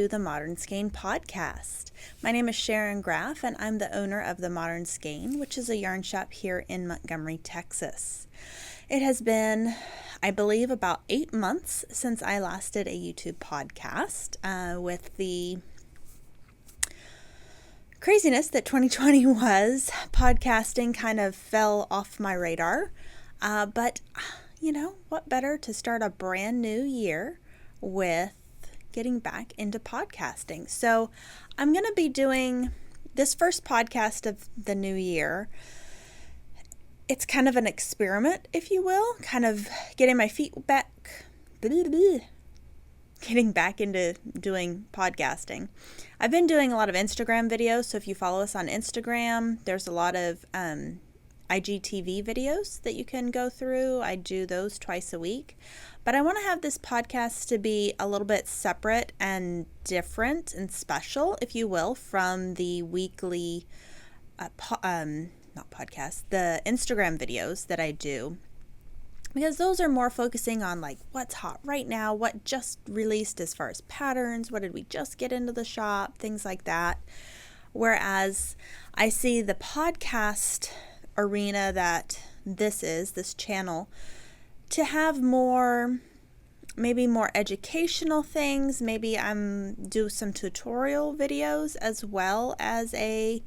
to the Modern Skein podcast. My name is Sharon Graff, and I'm the owner of the Modern Skein, which is a yarn shop here in Montgomery, Texas. It has been, I believe, about 8 months since I last did a YouTube podcast. With the craziness that 2020 was, podcasting kind of fell off my radar. But you know, what better to start a brand new year with getting back into podcasting. So I'm going to be doing this first podcast of the new year. It's kind of an experiment, if you will, kind of getting my feet back, getting back into doing podcasting. I've been doing a lot of Instagram videos, so if you follow us on Instagram, there's a lot of IGTV videos that you can go through. I do those twice a week, but I want to have this podcast to be a little bit separate and different and special, if you will, from the weekly, the Instagram videos that I do, because those are more focusing on like what's hot right now, what just released as far as patterns, what did we just get into the shop, things like that. Whereas I see the podcast arena that this channel, to have more, maybe more educational things. Maybe do some tutorial videos as well as a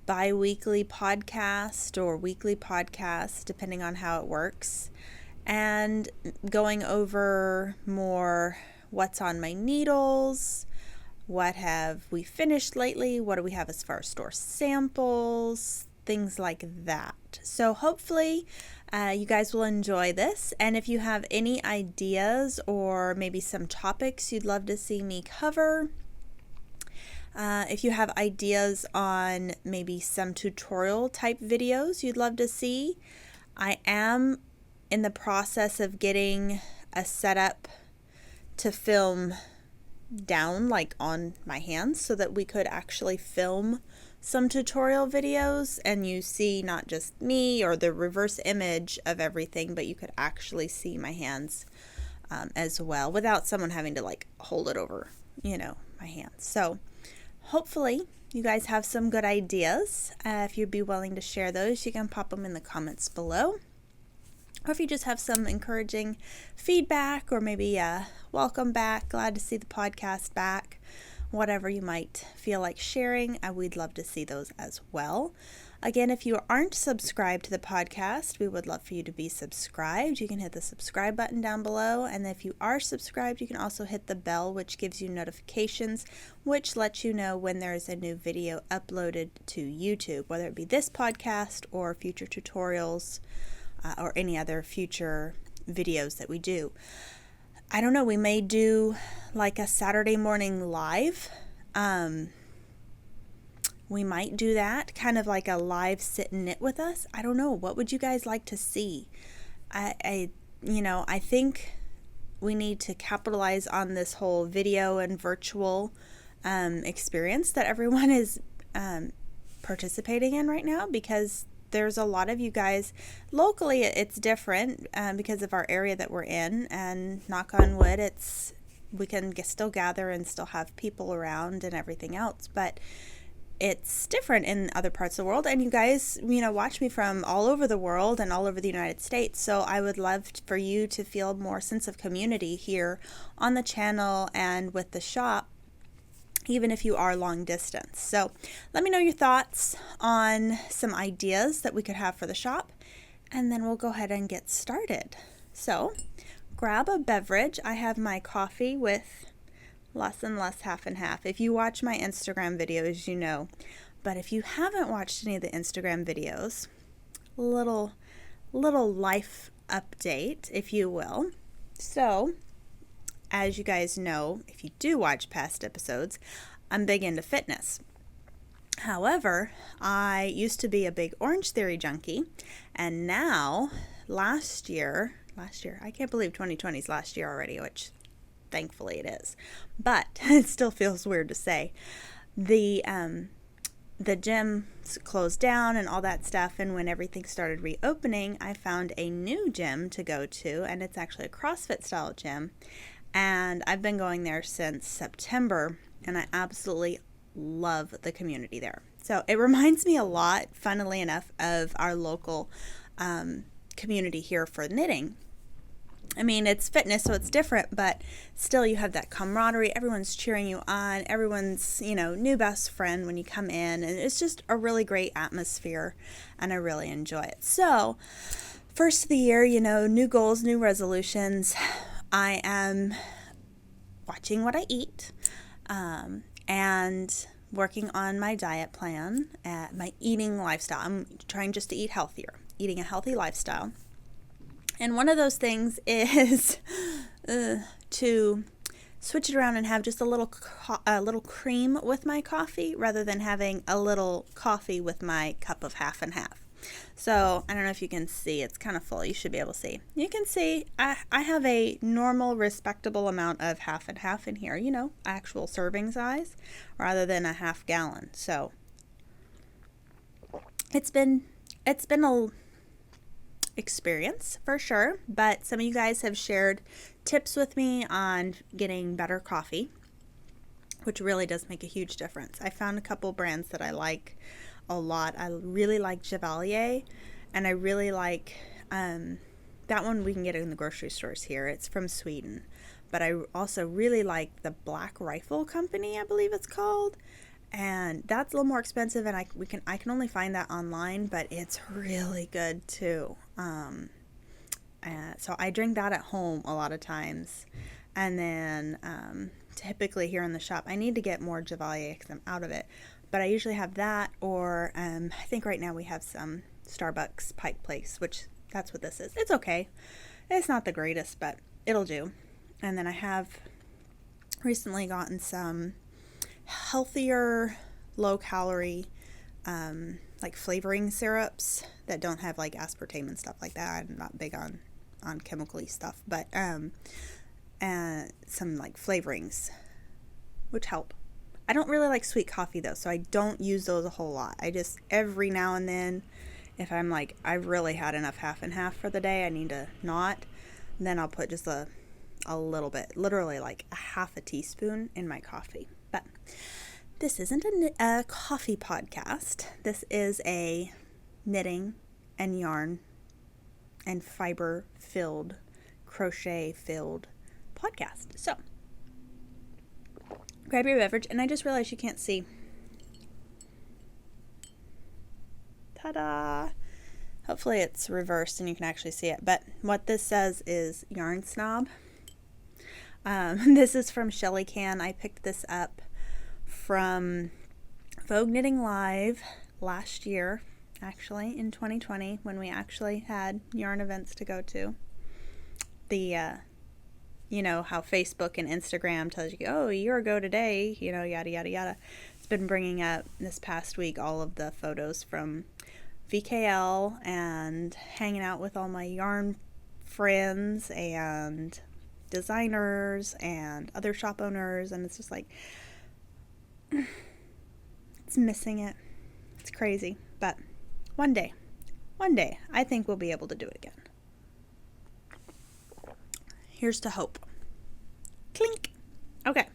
bi-weekly podcast or weekly podcast, depending on how it works, and going over more what's on my needles, what have we finished lately, what do we have as far as store samples, things like that. So hopefully you guys will enjoy this, and if you have any ideas or maybe some topics you'd love to see me cover, if you have ideas on maybe some tutorial type videos you'd love to see, I am in the process of getting a setup to film down like on my hands so that we could actually film some tutorial videos and you see not just me or the reverse image of everything, but you could actually see my hands as well without someone having to like hold it over, my hands. So hopefully you guys have some good ideas. If you'd be willing to share those, you can pop them in the comments below. Or if you just have some encouraging feedback or maybe welcome back, glad to see the podcast back, whatever you might feel like sharing, we'd love to see those as well. Again, if you aren't subscribed to the podcast, we would love for you to be subscribed. You can hit the subscribe button down below, and if you are subscribed, you can also hit the bell, which gives you notifications, which lets you know when there is a new video uploaded to YouTube, whether it be this podcast or future tutorials or any other future videos that we do. I don't know, we may do like a Saturday morning live. We might do that, kind of like a live sit and knit with us. I don't know. What would you guys like to see? I think we need to capitalize on this whole video and virtual experience that everyone is participating in right now, because there's a lot of you guys locally. It's different because of our area that we're in, and knock on wood, we can still gather and still have people around and everything else, but it's different in other parts of the world, and you guys, watch me from all over the world and all over the United States, so I would love for you to feel more sense of community here on the channel and with the shop, even if you are long distance. So let me know your thoughts on some ideas that we could have for the shop, and then we'll go ahead and get started. So grab a beverage. I have my coffee with less and less half and half. If you watch my Instagram videos, you know. But if you haven't watched any of the Instagram videos, little life update, if you will. So, as you guys know, if you do watch past episodes, I'm big into fitness. However, I used to be a big Orange Theory junkie, and now, last year, I can't believe 2020 is last year already, which thankfully it is, but it still feels weird to say. The gym closed down and all that stuff, and when everything started reopening, I found a new gym to go to, and it's actually a CrossFit style gym, And I've been going there since September, and I absolutely love the community there. So it reminds me a lot, funnily enough, of our local community here for knitting. I mean, it's fitness, so it's different, but still you have that camaraderie. Everyone's cheering you on. Everyone's, new best friend when you come in. And it's just a really great atmosphere, and I really enjoy it. So, first of the year, new goals, new resolutions. I am watching what I eat and working on my diet plan, my eating lifestyle. I'm trying just to eat healthier, eating a healthy lifestyle. And one of those things is to switch it around and have just a little cream with my coffee rather than having a little coffee with my cup of half and half. So I don't know if you can see, it's kind of full. You should be able to see. You can see I have a normal, respectable amount of half and half in here, actual serving size rather than a half gallon. So it's been a experience for sure, but some of you guys have shared tips with me on getting better coffee, which really does make a huge difference. I found a couple brands that I like a lot. I really like Chevalier, and I really like that one we can get in the grocery stores here. It's from Sweden, but I also really like the Black Rifle Company, I believe it's called. And that's a little more expensive, and I can only find that online, but it's really good too. So I drink that at home a lot of times, and then typically here in the shop, I need to get more Chevalier because I'm out of it. But I usually have that, or I think right now we have some Starbucks Pike Place, which that's what this is. It's okay. It's not the greatest, but it'll do. And then I have recently gotten some healthier, low-calorie, like flavoring syrups that don't have like aspartame and stuff like that. I'm not big on chemical-y stuff, but some like flavorings, which help. I don't really like sweet coffee though, so I don't use those a whole lot. I just, every now and then, if I'm like, I've really had enough half and half for the day, I need to not, then I'll put just a little bit, literally like a half a teaspoon in my coffee. But this isn't a coffee podcast. This is a knitting and yarn and fiber-filled, crochet-filled podcast. So, grab your beverage, and I just realized you can't see. Ta-da! Hopefully it's reversed and you can actually see it. But what this says is Yarn Snob. This is from Shelly Can. I picked this up from Vogue Knitting Live last year, actually, in 2020, when we actually had yarn events to go to. The, how Facebook and Instagram tells you, oh, a year ago today, yada, yada, yada. It's been bringing up this past week all of the photos from VKL and hanging out with all my yarn friends and designers and other shop owners, and it's just like, it's missing it. It's crazy, but one day, I think we'll be able to do it again. Here's to hope. Clink. Okay.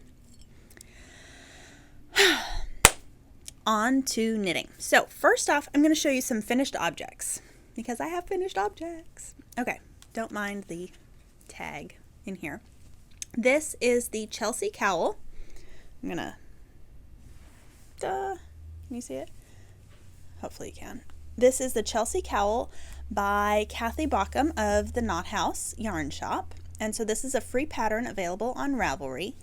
On to knitting. So first off, I'm going to show you some finished objects because I have finished objects. Okay. Don't mind the tag in here. This is the Chelsea Cowl. I'm going to, can you see it? Hopefully you can. This is the Chelsea Cowl by Kathy Bauckham of the Knot House Yarn Shop. And so this is a free pattern available on Ravelry,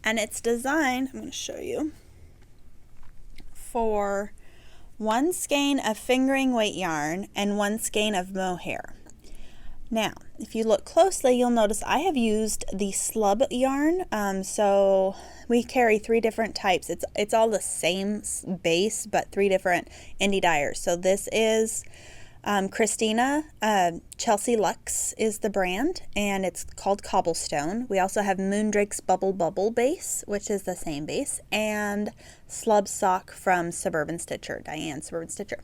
and it's designed, I'm going to show you, for 1 skein of fingering weight yarn and 1 skein of mohair. Now, if you look closely, you'll notice I have used the slub yarn. So we carry 3 different types. It's all the same base, but 3 different indie dyers. So this is Christina, Chelsea Luxe is the brand, and it's called Cobblestone. We also have Moondrake's Bubble base, which is the same base, and Slub Sock from Suburban Stitcher, Diane Suburban Stitcher.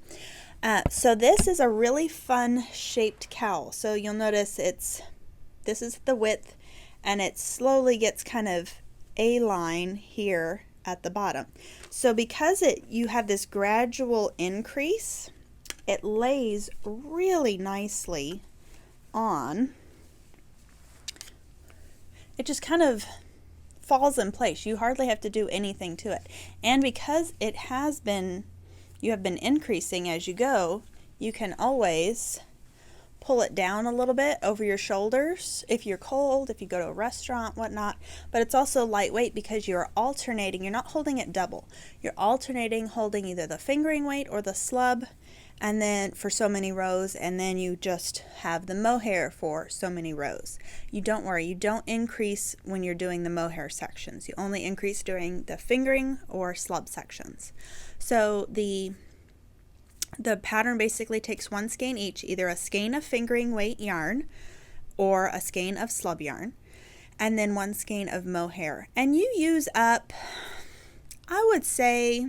So this is a really fun shaped cowl. So you'll notice this is the width, and it slowly gets kind of A-line here at the bottom. So because you have this gradual increase, it lays really nicely on. It just kind of falls in place. You hardly have to do anything to it. And because you have been increasing as you go, you can always pull it down a little bit over your shoulders if you're cold, if you go to a restaurant, whatnot. But it's also lightweight because you're alternating. You're not holding it double. You're alternating, holding either the fingering weight or the slub, and then for so many rows, and then you just have the mohair for so many rows. You don't worry, you don't increase when you're doing the mohair sections. You only increase during the fingering or slub sections. So the pattern basically takes 1 skein each, either a skein of fingering weight yarn or a skein of slub yarn, and then 1 skein of mohair. And you use up, I would say,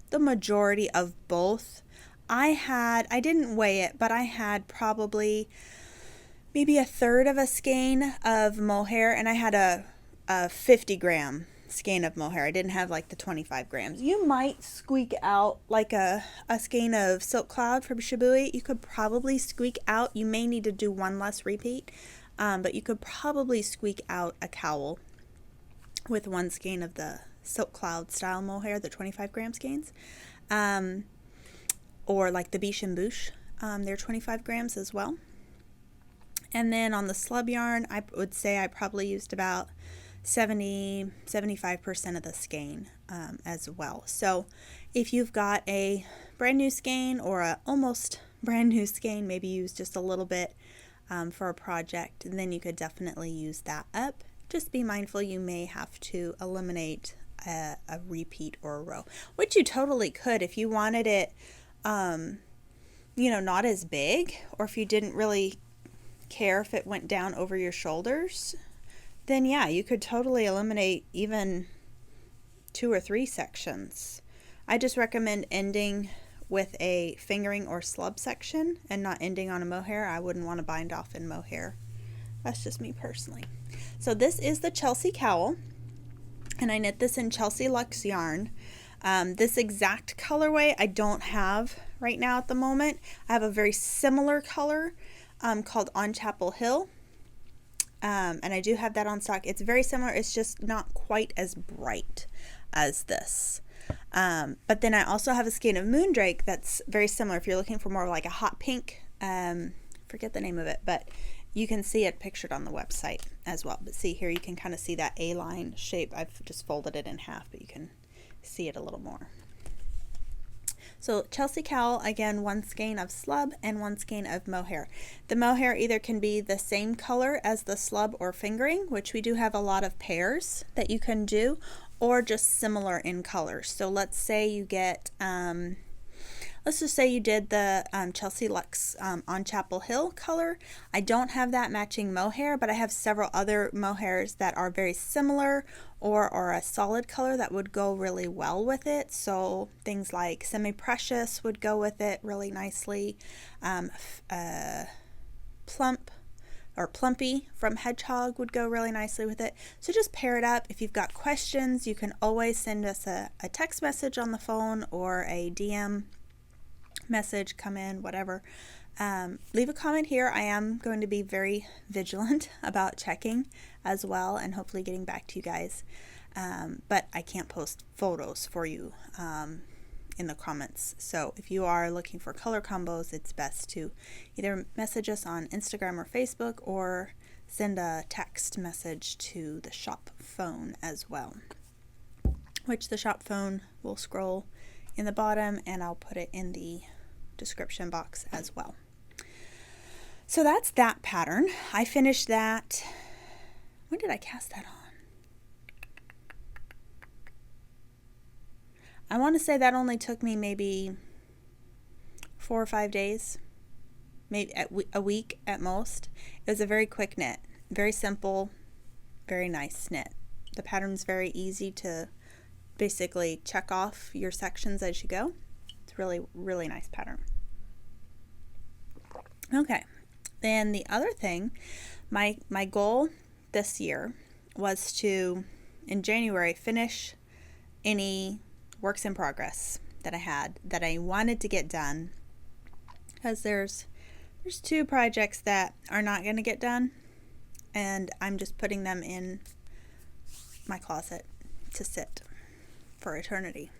the majority of both. I didn't weigh it, but I had probably maybe 1/3 of a skein of mohair, and I had a 50-gram skein of mohair. I didn't have like the 25 grams. You might squeak out like a skein of Silk Cloud from Shibui. You could probably squeak out, you may need to do 1 less repeat, but you could probably squeak out a cowl with 1 skein of the Silk Cloud style mohair, the 25-gram skeins. Or like the Biche and Bouche, they're 25 grams as well. And then on the slub yarn, I would say I probably used about 75% of the skein as well. So if you've got a brand new skein or a almost brand new skein, maybe use just a little bit for a project, and then you could definitely use that up. Just be mindful you may have to eliminate a repeat or a row, which you totally could if you wanted it not as big, or if you didn't really care if it went down over your shoulders, then yeah, you could totally eliminate even 2 or 3 sections. I just recommend ending with a fingering or slub section and not ending on a mohair. I wouldn't want to bind off in mohair. That's just me personally. So this is the Chelsea cowl, and I knit this in Chelsea Luxe yarn. This exact colorway I don't have right now at the moment. I have a very similar color called On Chapel Hill, and I do have that on stock. It's very similar, it's just not quite as bright as this. But then I also have a skein of Moondrake that's very similar. If you're looking for more of like a hot pink, forget the name of it, but you can see it pictured on the website as well. But see here, you can kind of see that A-line shape. I've just folded it in half, but you can see it a little more. So Chelsea cowl, again, 1 skein of slub and 1 skein of mohair. The mohair either can be the same color as the slub or fingering, which we do have a lot of pairs that you can do, or just similar in color. So let's say you get, let's just say you did the Chelsea Luxe on Chapel Hill color. I don't have that matching mohair, but I have several other mohairs that are very similar or a solid color that would go really well with it. So things like Semi Precious would go with it really nicely. Plump or Plumpy from Hedgehog would go really nicely with it. So just pair it up. If you've got questions, you can always send us a text message on the phone or a DM message, come in, whatever. Leave a comment here. I am going to be very vigilant about checking as well and hopefully getting back to you guys. But I can't post photos for you in the comments. So if you are looking for color combos, it's best to either message us on Instagram or Facebook or send a text message to the shop phone as well, which the shop phone will scroll in the bottom, and I'll put it in the description box as well. So that's that pattern. I finished that. When did I cast that on? I want to say that only took me maybe 4 or 5 days, maybe a week at most. It was a very quick knit, very simple, very nice knit. The pattern's very easy to basically check off your sections as you go. It's really, really nice pattern. Okay, then the other thing, my goal this year was to, in January, finish any works in progress that I had that I wanted to get done, because there's 2 projects that are not going to get done, and I'm just putting them in my closet to sit for eternity.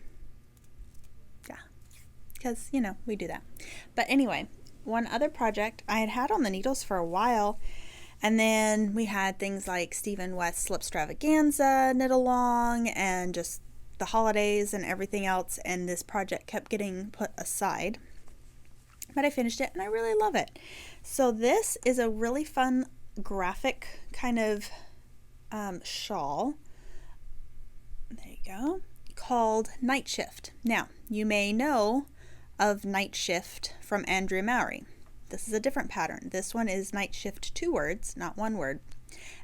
Yeah, because, you know, we do that. But anyway, one other project I had on the needles for a while, and then we had things like Stephen West Slipstravaganza knit along, and just the holidays and everything else, and this project kept getting put aside. But I finished it and I really love it. So this is a really fun graphic kind of shawl. There you go. Called Night Shift. Now, you may know of Night Shift from Andrea Mowry. This is a different pattern. This one is Night Shift 2 words, not 1 word.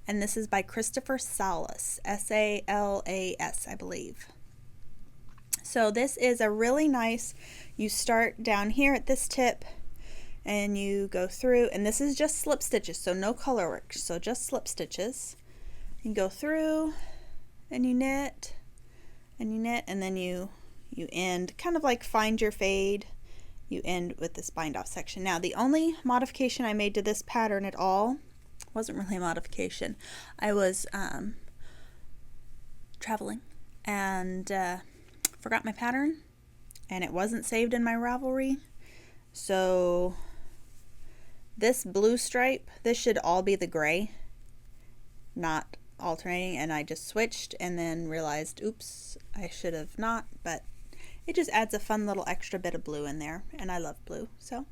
And this is by Christopher Salas, S-A-L-A-S, I believe. So this is a really nice, you start down here at this tip and you go through, and this is just slip stitches, so no color work, so just slip stitches. You go through and you knit and you knit, and then you end, kind of like find your fade. You end with this bind off section. Now the only modification I made to this pattern at all wasn't really a modification. I was traveling and forgot my pattern, and it wasn't saved in my Ravelry. So this blue stripe, this should all be the gray, not alternating, and I just switched and then realized, oops, I should have not, but it just adds a fun little extra bit of blue in there, and I love blue, so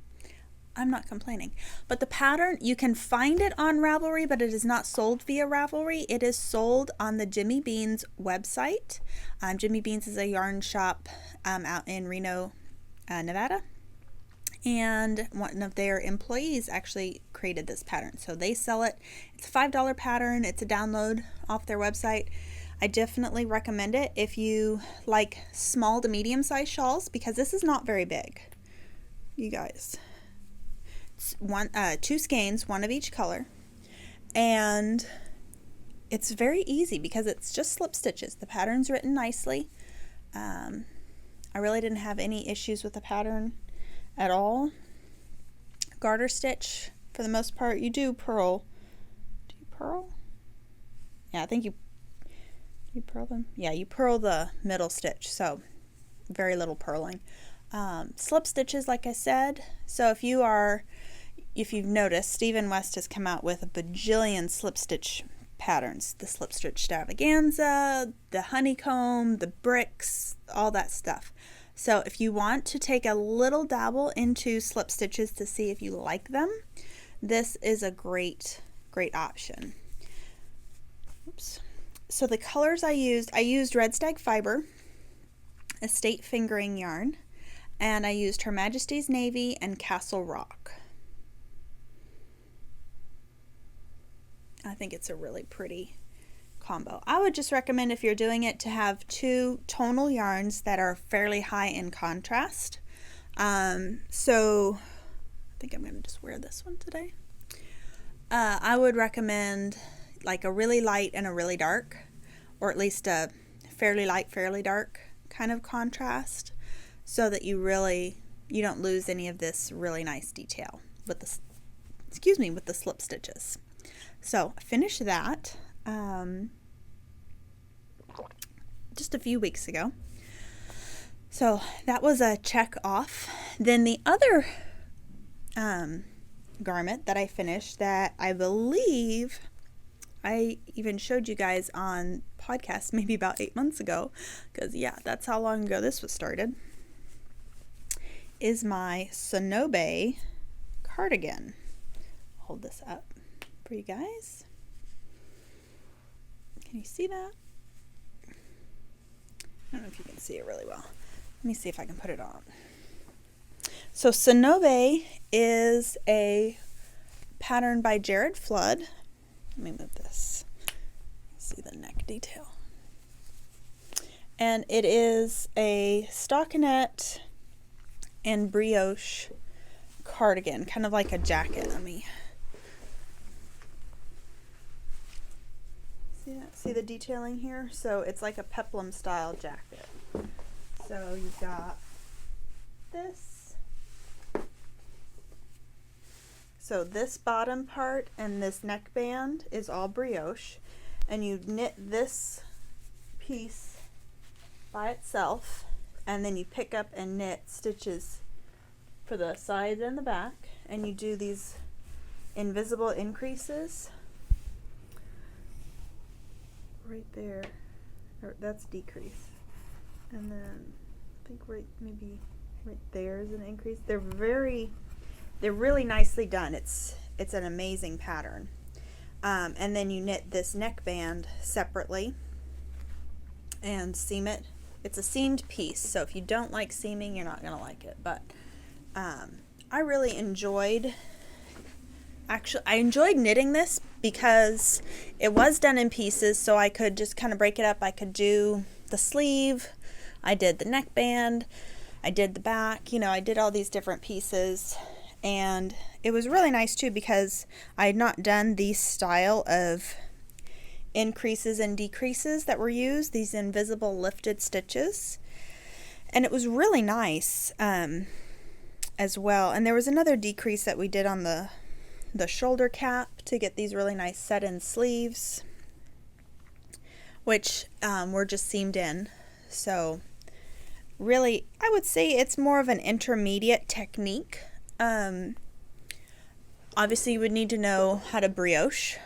I'm not complaining. But the pattern, you can find it on Ravelry, but it is not sold via Ravelry. It is sold on the Jimmy Beans website. Jimmy Beans is a yarn shop out in Reno, Nevada. And one of their employees actually created this pattern. So they sell it. It's a $5 pattern. It's a download off their website. I definitely recommend it if you like small to medium sized shawls, because this is not very big, you guys. It's 2 skeins, 1 of each color, and it's very easy because it's just slip stitches. The pattern's written nicely. I really didn't have any issues with the pattern at all. Garter stitch for the most part. You do purl. Do you purl? Yeah, I think you purl them. Yeah, you purl the middle stitch, so very little purling. Slip stitches, like I said. So if you've noticed, Stephen West has come out with a bajillion slip stitch patterns. The slip stitch extravaganza, the honeycomb, the bricks, all that stuff. So if you want to take a little dabble into slip stitches to see if you like them, this is a great option. Oops. So the colors I used Red Stag Fiber, Estate Fingering yarn, and I used Her Majesty's Navy and Castle Rock. I think it's a really pretty combo. I would just recommend, if you're doing it, to have 2 tonal yarns that are fairly high in contrast. So I think I'm going to just wear this one today. I would recommend like a really light and a really dark, or at least a fairly light, fairly dark kind of contrast, so that you don't lose any of this really nice detail with the slip stitches. So I finished that just a few weeks ago. So that was a check off. Then the other garment that I finished, that I believe I even showed you guys on podcast maybe about 8 months ago, because yeah, that's how long ago this was started, is my Sonobe cardigan. Hold this up for you guys. Can you see that? I don't know if you can see it really well. Let me see if I can put it on. So Sonobe is a pattern by Jared Flood. Let me move this. See the neck detail. And it is a stockinette and brioche cardigan, kind of like a jacket. See the detailing here? So it's like a peplum style jacket. So you've got this. So this bottom part and this neckband is all brioche, and you knit this piece by itself, and then you pick up and knit stitches for the side and the back, and you do these invisible increases right there, or that's decrease, and then I think maybe right there is an increase. They're really nicely done. It's an amazing pattern. And then you knit this neckband separately and seam it. It's a seamed piece, so if you don't like seaming, you're not gonna like it. But I really enjoyed. Actually, I enjoyed knitting this because it was done in pieces, so I could just kind of break it up. I could do the sleeve, I did the neckband, I did the back, you know, I did all these different pieces, and it was really nice too because I had not done these style of increases and decreases that were used, these invisible lifted stitches, and it was really nice as well. And there was another decrease that we did on the shoulder cap to get these really nice set-in sleeves, which were just seamed in. So really, I would say it's more of an intermediate technique. Obviously, you would need to know how to brioche,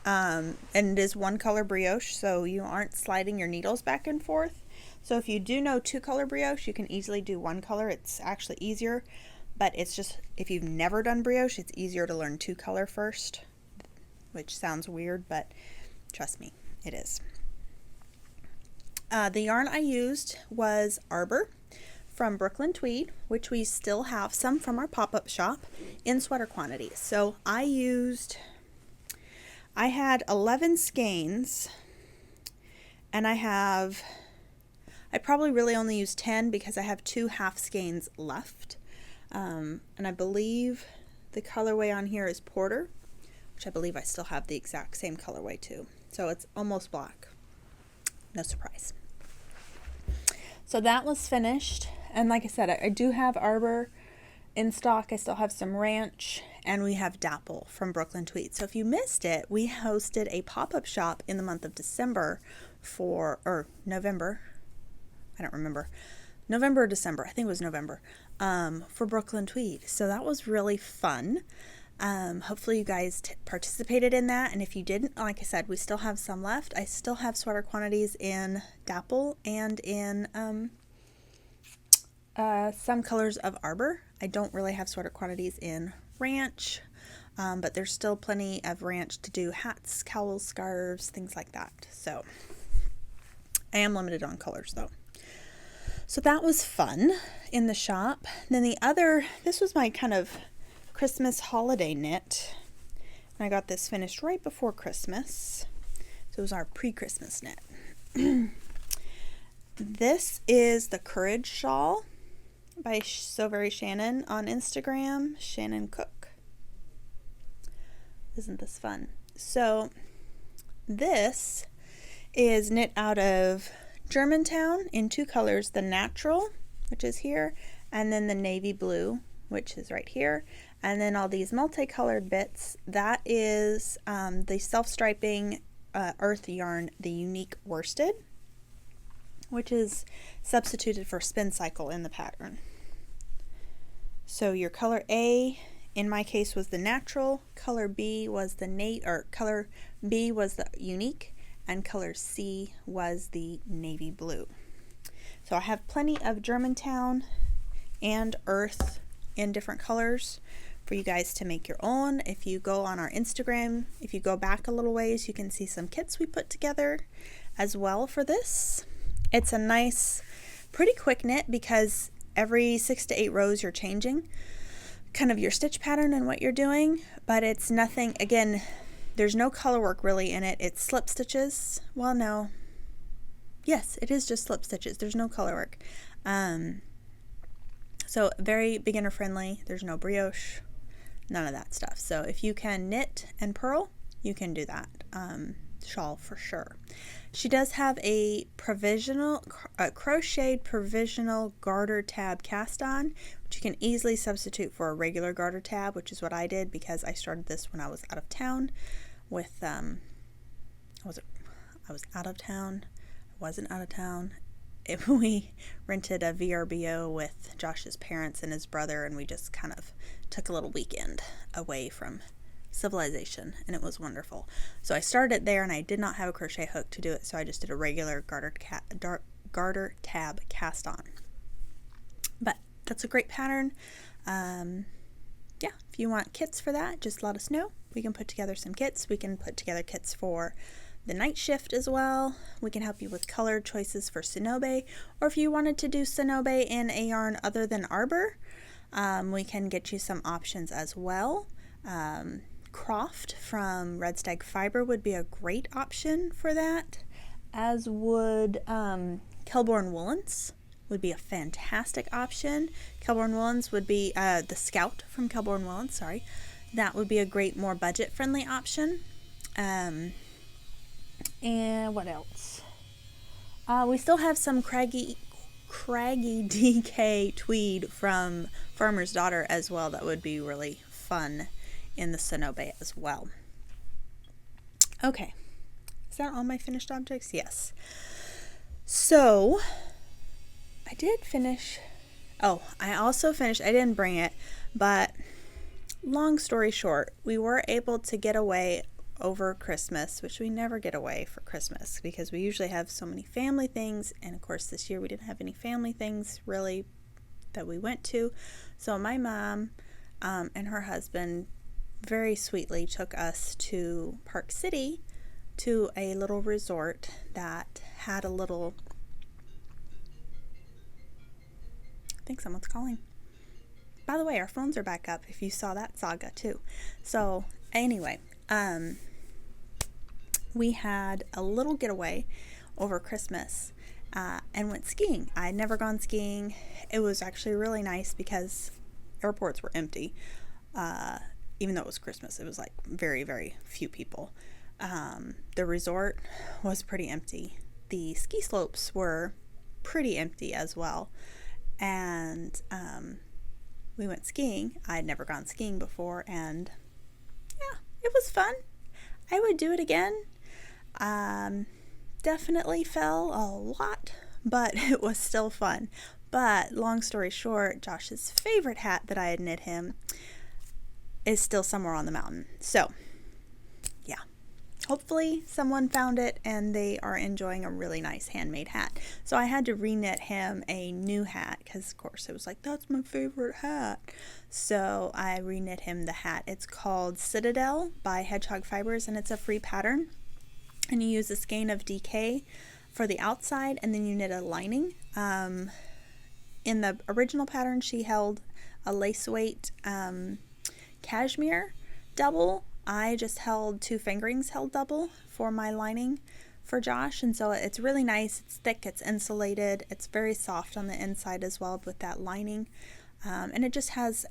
and it is one color brioche, so you aren't sliding your needles back and forth. So if you do know 2-color brioche, you can easily do 1 color. It's actually easier. But it's just, if you've never done brioche, it's easier to learn 2-color first, which sounds weird, but trust me, it is. The yarn I used was Arbor from Brooklyn Tweed, which we still have some from our pop-up shop in sweater quantities. So I had 11 skeins, and I probably really only used 10 because I have 2 half skeins left. And I believe the colorway on here is Porter, which I believe I still have the exact same colorway too. So it's almost black. No surprise. So that was finished. And like I said, I do have Arbor in stock. I still have some Ranch, and we have Dapple from Brooklyn Tweed. So if you missed it, we hosted a pop-up shop in the month of December or November. I don't remember. November or December, I think it was November, for Brooklyn Tweed. So that was really fun. Hopefully you guys participated in that, and if you didn't, like I said, we still have some left. I still have sweater quantities in Dapple and in some colors of Arbor. I don't really have sweater quantities in Ranch, but there's still plenty of Ranch to do hats, cowls, scarves, things like that. So I am limited on colors though. So that was fun in the shop. Then this was my kind of Christmas holiday knit. And I got this finished right before Christmas. So it was our pre-Christmas knit. This is the Courage Shawl by So Very Shannon on Instagram. Shannon Cook. Isn't this fun? So this is knit out of Germantown in 2 colors, the natural, which is here, and then the navy blue, which is right here, and then all these multicolored bits. That is the self-striping earth yarn, the unique worsted, which is substituted for spin cycle in the pattern. So your color A in my case was the natural, color B was the color B was the unique, and color C was the navy blue. So I have plenty of Germantown and earth in different colors for you guys to make your own. If you go on our Instagram, if you go back a little ways, you can see some kits we put together as well for this. It's a nice, pretty quick knit because every 6 to 8 rows you're changing kind of your stitch pattern and what you're doing, but it's nothing, again, there's no color work really in it. It's slip stitches. Well, no. Yes, it is just slip stitches. There's no color work. So very beginner friendly. There's no brioche, none of that stuff. So if you can knit and purl, you can do that. shawl for sure. She does have a crocheted provisional garter tab cast on, which you can easily substitute for a regular garter tab, which is what I did because I started this when I was out of town with, I was out of town. I wasn't out of town. We rented a VRBO with Josh's parents and his brother, and we just kind of took a little weekend away from civilization, and it was wonderful. So I started it there, and I did not have a crochet hook to do it, so I just did a regular garter tab cast on. But that's a great pattern. Yeah, if you want kits for that, just let us know. We can put together some kits. We can put together kits for the night shift as well. We can help you with color choices for Sonobe, or if you wanted to do Sonobe in a yarn other than Arbor, we can get you some options as well. Croft from Red Stag Fiber would be a great option for that, as would Kelborn Woolens would be a fantastic option. Kelborn Woolens would be the Scout from Kelborn Woolens, sorry. That would be a great, more budget-friendly option. And what else? We still have some craggy DK tweed from Farmer's Daughter as well. That would be really fun in the Sonobe as well. Okay, is that all my finished objects? Yes. So I did finish. Oh, I also finished. I didn't bring it, but long story short, we were able to get away over Christmas, which we never get away for Christmas because we usually have so many family things, and of course this year we didn't have any family things really that we went to. So my mom and her husband very sweetly took us to Park City to a little resort that had a little, I think someone's calling. By the way, our phones are back up if you saw that saga too. So anyway, we had a little getaway over Christmas and went skiing. I had never gone skiing. It was actually really nice because airports were empty. Even though it was Christmas, it was like very, very few people. The resort was pretty empty. The ski slopes were pretty empty as well. And we went skiing. I had never gone skiing before, and yeah, it was fun. I would do it again. Definitely fell a lot, but it was still fun. But long story short, Josh's favorite hat that I had knit him is still somewhere on the mountain. So yeah, hopefully someone found it and they are enjoying a really nice handmade hat. So I had to reknit him a new hat because of course it was like, that's my favorite hat. So I reknit him the hat. It's called Citadel by Hedgehog Fibers, and it's a free pattern, and you use a skein of DK for the outside, and then you knit a lining. In the original pattern she held a lace weight cashmere double. I just held 2 fingerings held double for my lining for Josh, and so it's really nice. It's thick, it's insulated, it's very soft on the inside as well with that lining, and it just has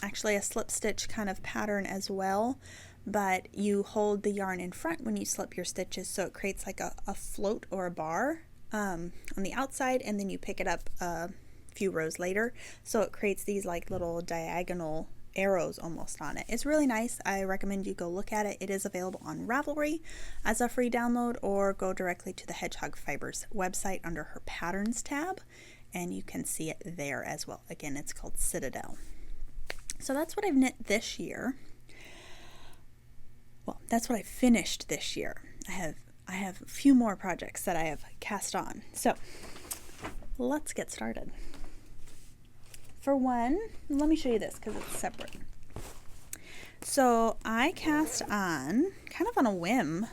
actually a slip stitch kind of pattern as well, but you hold the yarn in front when you slip your stitches, so it creates like a float or a bar on the outside, and then you pick it up a few rows later, so it creates these like little diagonal arrows almost on it. It's really nice. I recommend you go look at it. It is available on Ravelry as a free download, or go directly to the Hedgehog Fibers website under her patterns tab and you can see it there as well. Again, it's called Citadel. So that's what I've knit this year. Well, that's what I finished this year. I have a few more projects that I have cast on. So let's get started. For one, let me show you this because it's separate. So I cast on, kind of on a whim,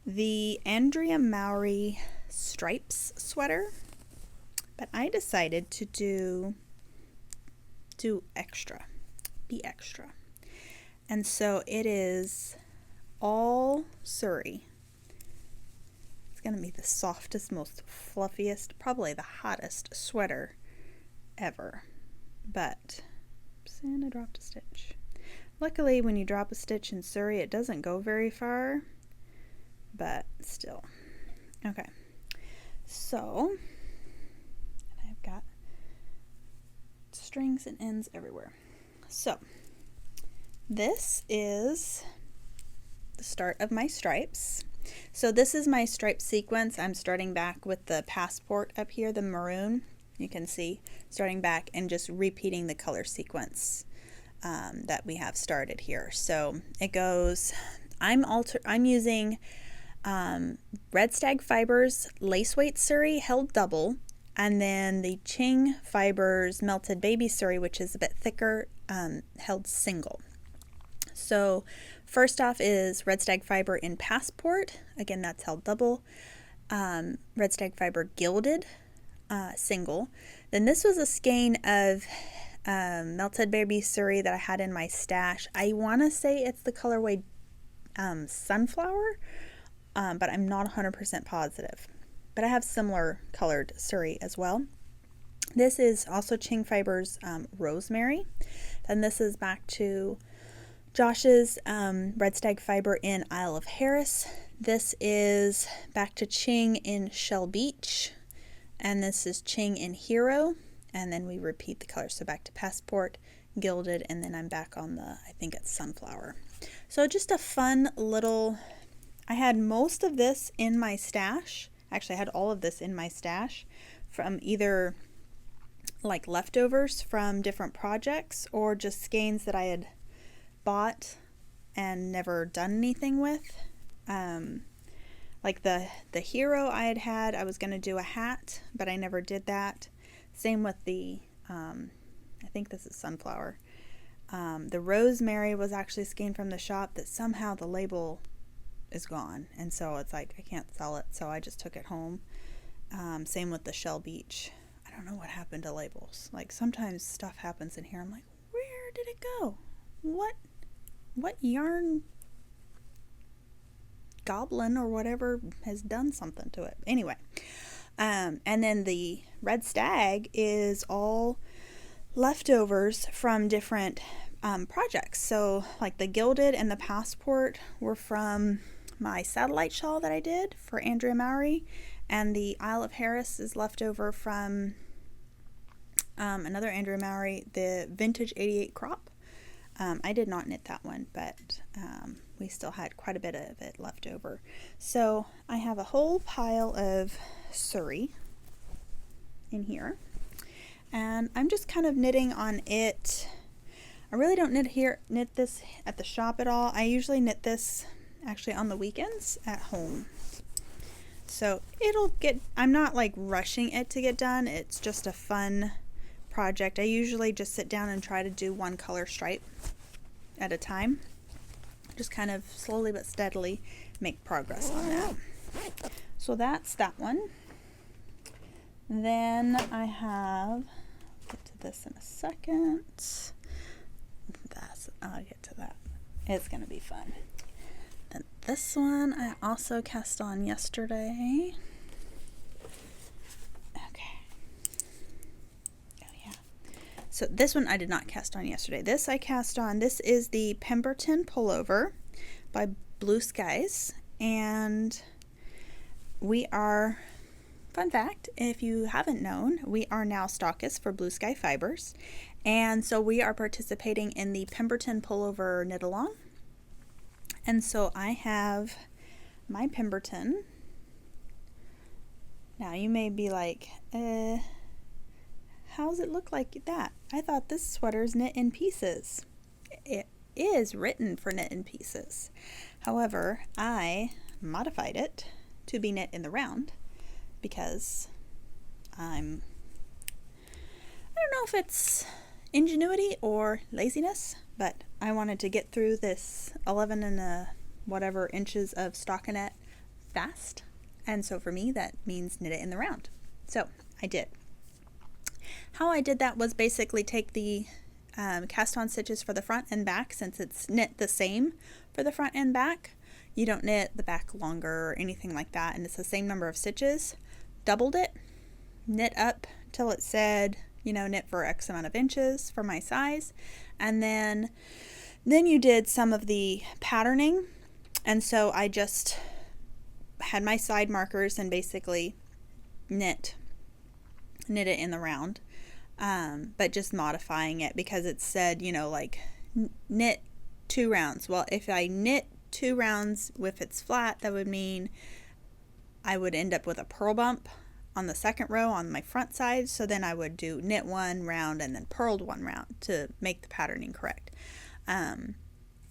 the Andrea Mowry stripes sweater, but I decided to be extra. And so it is all Surrey. It's going to be the softest, most fluffiest, probably the hottest sweater ever. But, oops, and I dropped a stitch. Luckily, when you drop a stitch in Surrey, it doesn't go very far. but still. Okay, so I've got strings and ends everywhere. So this is the start of my stripes. So this is my stripe sequence. I'm starting back with the passport up here, the maroon. You can see starting back and just repeating the color sequence that we have started here. So it goes, I'm using Red Stag Fibers Lace Weight Surrey held double, and then the Ching Fibers Melted Baby Surrey, which is a bit thicker, held single. So first off is Red Stag Fiber in Passport. Again, that's held double. Red Stag Fiber Gilded, single. Then this was a skein of Melted Baby Surrey that I had in my stash. I want to say it's the colorway Sunflower, but I'm not 100% positive. But I have similar colored Surrey as well. This is also Ching Fibers Rosemary. Then this is back to Josh's Red Stag Fiber in Isle of Harris. This is back to Ching in Shell Beach. And this is Ching in Hero. And then we repeat the colors. So back to Passport, Gilded, and then I'm back on the, I think it's Sunflower. So just a fun little, I had most of this in my stash. Actually, I had all of this in my stash from either like leftovers from different projects or just skeins that I had bought and never done anything with. Like the Hero I had, I was going to do a hat, but I never did that. Same with the, I think this is Sunflower. The Rosemary was actually a skein from the shop that somehow the label is gone, and so it's like I can't sell it, so I just took it home. Same with the Shell Beach. I don't know what happened to labels. Like sometimes stuff happens in here. I'm like, where did it go? What yarn goblin or whatever has done something to it? Anyway, and then the Red Stag is all leftovers from different projects. So like the Gilded and the Passport were from my satellite shawl that I did for Andrea Mowry, and the Isle of Harris is leftover from another Andrea Mowry, the Vintage 88 crop. I did not knit that one, but we still had quite a bit of it left over. So I have a whole pile of Surrey in here, and I'm just kind of knitting on it. I really don't knit this at the shop at all. I usually knit this actually on the weekends at home. So I'm not like rushing it to get done. It's just a fun project. I usually just sit down and try to do one color stripe at a time. Just kind of slowly but steadily make progress on that. So that's that one. Then I have, get to this in a second. I'll get to that. It's going to be fun. Then this one I also cast on yesterday. Okay. Oh yeah. So this one I did not cast on yesterday. This I cast on. This is the Pemberton Pullover by Blue Skies. And we are, fun fact, if you haven't known, we are now stockists for Blue Sky Fibers. And so we are participating in the Pemberton Pullover knit along. And so I have my Pemberton. Now you may be like, how does it look like that? I thought this sweater is knit in pieces. It is written for knit in pieces. However, I modified it to be knit in the round because I don't know if it's ingenuity or laziness, but I wanted to get through this 11 and whatever inches of stockinette fast, and so for me that means knit it in the round. So I did. How I did that was basically take the cast on stitches for the front and back. Since it's knit the same for the front and back, you don't knit the back longer or anything like that, and it's the same number of stitches. Doubled it, knit up till it said, knit for X amount of inches for my size. And then you did some of the patterning. And so I just had my side markers and basically knit it in the round, but just modifying it because it said, you know, like knit 2 rounds. Well, if I knit 2 rounds, if it's flat, that would mean I would end up with a purl bump on the second row on my front side. So then I would do knit 1 round and then purled 1 round to make the patterning correct.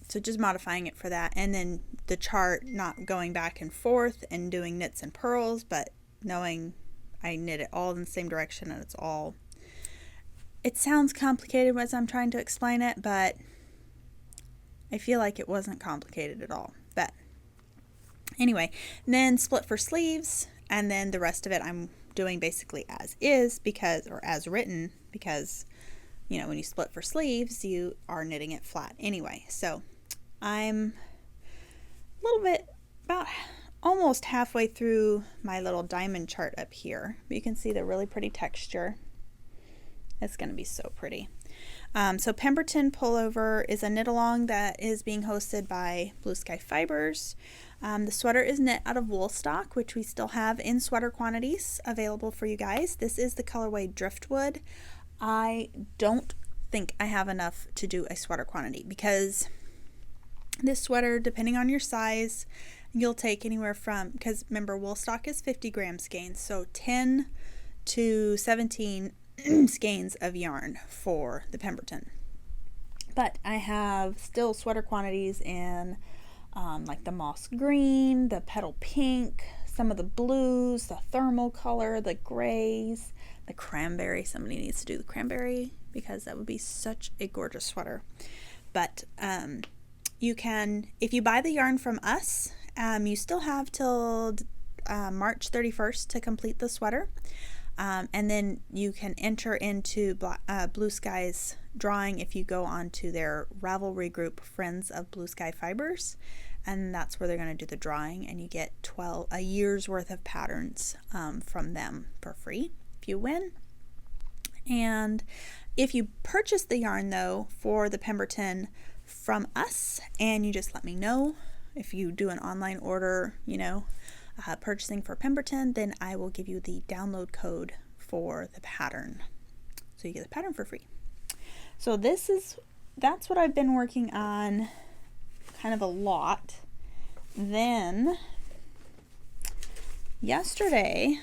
So just modifying it for that, and then the chart not going back and forth and doing knits and purls, but knowing I knit it all in the same direction, and it sounds complicated as I'm trying to explain it, but I feel like it wasn't complicated at all. But anyway, then split for sleeves, and then the rest of it I'm doing basically as is or as written, because you know, when you split for sleeves, you are knitting it flat anyway. So I'm a little bit, about almost halfway through my little diamond chart up here. But you can see the really pretty texture. It's going to be so pretty. So Pemberton Pullover is a knit along that is being hosted by Blue Sky Fibers. The sweater is knit out of wool stock, which we still have in sweater quantities available for you guys. This is the colorway Driftwood. I don't think I have enough to do a sweater quantity, because this sweater, depending on your size, you'll take anywhere from, because remember, wool stock is 50 gram skeins, so 10 to 17 skeins of yarn for the Pemberton. But I have still sweater quantities in like the moss green, the petal pink, some of the blues, the thermal color, the grays, the cranberry. Somebody needs to do the cranberry because that would be such a gorgeous sweater. But you can, if you buy the yarn from us, you still have till March 31st to complete the sweater. And then you can enter into Blue Sky's drawing if you go onto their Ravelry group, Friends of Blue Sky Fibers. And that's where they're going to do the drawing, and you get a year's worth of patterns from them for free if you win. And if you purchase the yarn, though, for the Pemberton from us, and you just let me know, if you do an online order, you know, purchasing for Pemberton, then I will give you the download code for the pattern. So you get the pattern for free. So that's what I've been working on kind of a lot. Then yesterday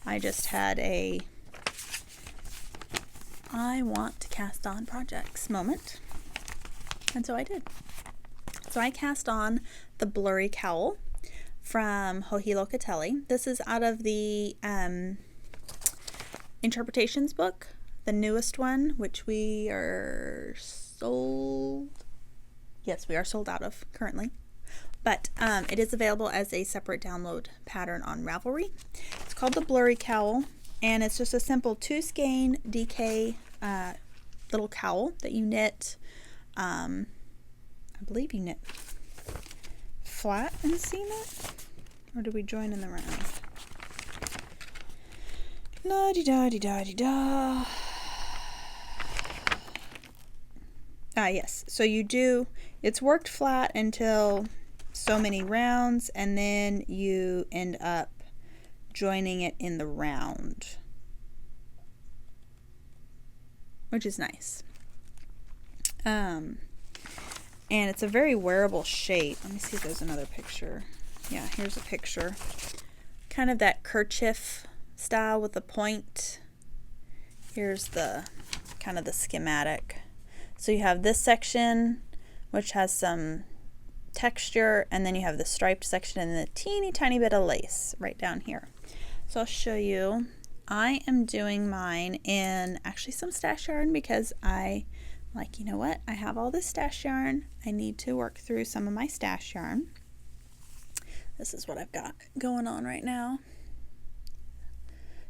I just had I want to cast on projects moment, and so I did. So I cast on the Blurry Cowl from Joji Locatelli. This is out of the Interpretations book, the newest one, which we are sold. Yes, we are sold out of currently. But it is available as a separate download pattern on Ravelry. It's called the Blurry Cowl, and it's just a simple 2 skein DK little cowl that you knit. I believe you knit flat and seam it, or do we join in the round? La-di-da-di-da-di-da. Yes, so you do, it's worked flat until so many rounds, and then you end up joining it in the round, which is nice. And it's a very wearable shape. Let me see if there's another picture. Yeah, here's a picture. Kind of that kerchief style with the point. Here's the kind of the schematic. So you have this section, which has some texture, and then you have the striped section and the teeny tiny bit of lace right down here. So I'll show you. I am doing mine in actually some stash yarn, because I like, you know what, I have all this stash yarn. I need to work through some of my stash yarn. This is what I've got going on right now.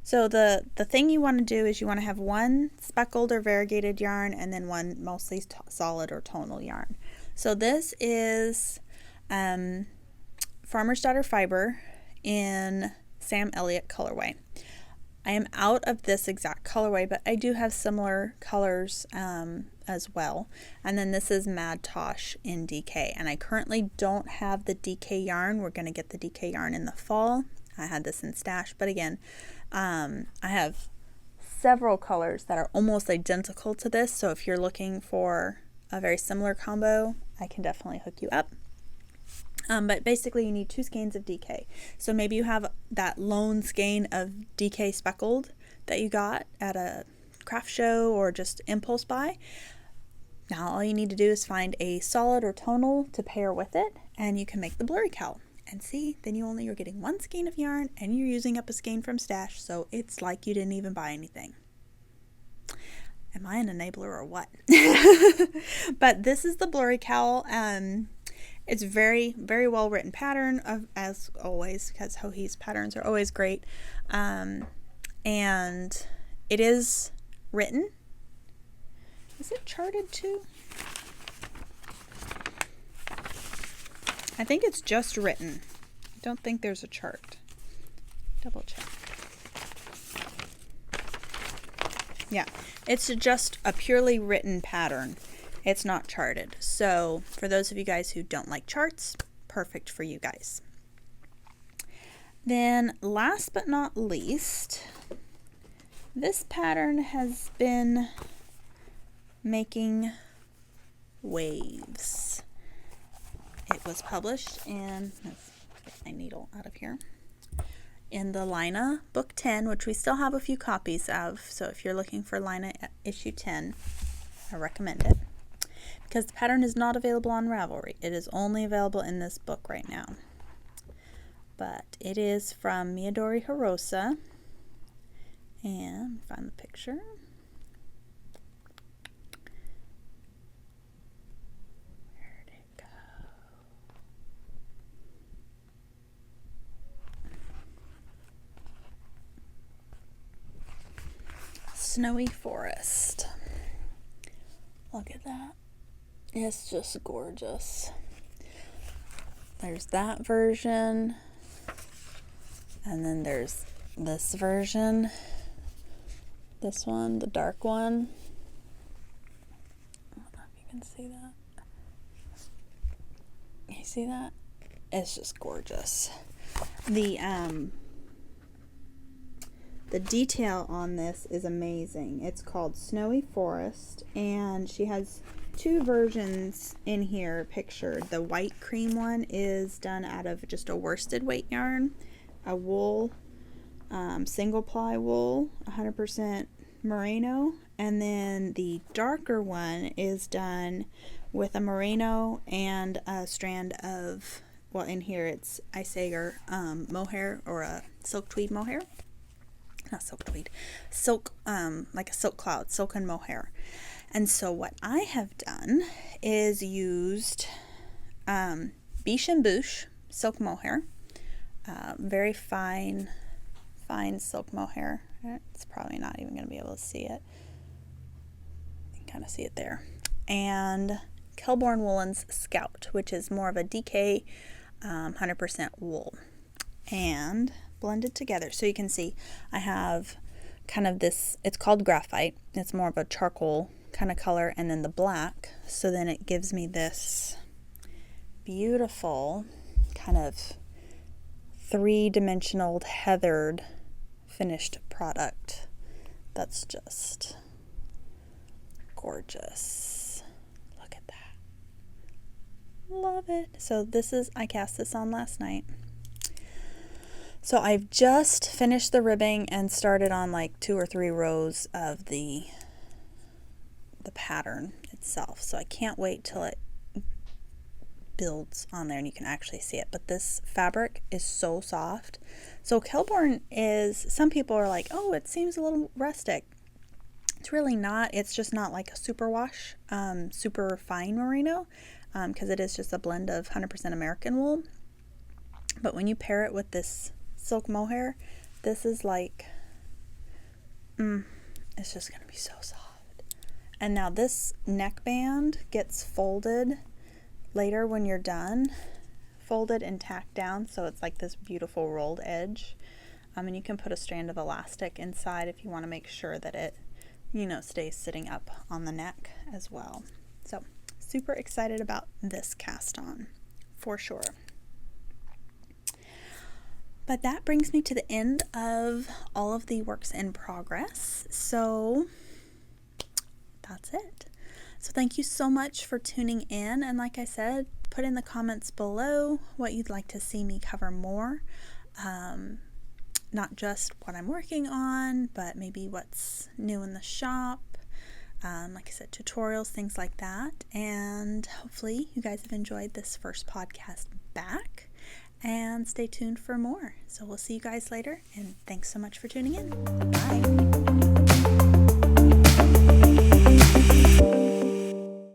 So the thing you want to do is you want to have one speckled or variegated yarn, and then one mostly solid or tonal yarn. So this is Farmer's Daughter Fiber in Sam Elliott colorway. I am out of this exact colorway, but I do have similar colors as well. And then this is Mad Tosh in DK. And I currently don't have the DK yarn. We're going to get the DK yarn in the fall. I had this in stash, but again, I have several colors that are almost identical to this. So if you're looking for a very similar combo, I can definitely hook you up. But basically you need 2 skeins of DK. So maybe you have that lone skein of DK speckled that you got at a craft show or just impulse buy. Now all you need to do is find a solid or tonal to pair with it, and you can make the Blurry Cowl. And see, then you're getting 1 skein of yarn and you're using up a skein from stash, so it's like you didn't even buy anything. Am I an enabler or what? But this is the Blurry Cowl. It's very, very well written pattern, as always, because Hohi's patterns are always great. And it is written. Is it charted too? I think it's just written. I don't think there's a chart. Double check. Yeah, it's just a purely written pattern. It's not charted. So for those of you guys who don't like charts, perfect for you guys. Then last but not least, this pattern has been making waves. It was published in, let's get my needle out of here, in the Laine book 10, which we still have a few copies of. So if you're looking for Laine issue 10, I recommend it. Because the pattern is not available on Ravelry. It is only available in this book right now. But it is from Midori Hirose. And find the picture. Where'd it go? Snowy Forest. Look at that. It's just gorgeous. There's that version, and then there's this version, this one, the dark one. I don't know if you can see that. You see that? It's just gorgeous. The detail on this is amazing. It's called Snowy Forest, and she has 2 versions in here pictured. The white cream one is done out of just a worsted weight yarn, a wool, single ply wool, 100% merino, and then the darker one is done with a merino and a strand of, well, in here it's Isager mohair, or a silk tweed mohair. Not silk tweed, silk, like a silk cloud, silken mohair. And so what I have done is used Biche and Bouche silk mohair, very fine silk mohair. It's probably not even going to be able to see it. You can kind of see it there. And Kelborn Woolen's Scout, which is more of a DK 100% wool, and blended together. So you can see I have kind of this, it's called graphite. It's more of a charcoal kind of color, and then the black. So then it gives me this beautiful kind of 3-dimensional heathered finished product that's just gorgeous. Look at that. Love it. So this is, I cast this on last night. So I've just finished the ribbing and started on like 2 or 3 rows of the pattern itself. So I can't wait till it builds on there and you can actually see it. But this fabric is so soft. So Kelborn is, some people are like, oh, it seems a little rustic. It's really not. It's just not like a superwash, super fine merino, because it is just a blend of 100% American wool. But when you pair it with this silk mohair, this is like, it's just going to be so soft. And now this neckband gets folded later when you're done, folded and tacked down, so it's like this beautiful rolled edge. And you can put a strand of elastic inside if you want to make sure that it, stays sitting up on the neck as well. So super excited about this cast on for sure. But that brings me to the end of all of the works in progress. So that's it. So thank you so much for tuning in. And like I said, put in the comments below what you'd like to see me cover more. Not just what I'm working on, but maybe what's new in the shop. Like I said, tutorials, things like that. And hopefully you guys have enjoyed this first podcast back. And stay tuned for more. So we'll see you guys later. And thanks so much for tuning in. Bye.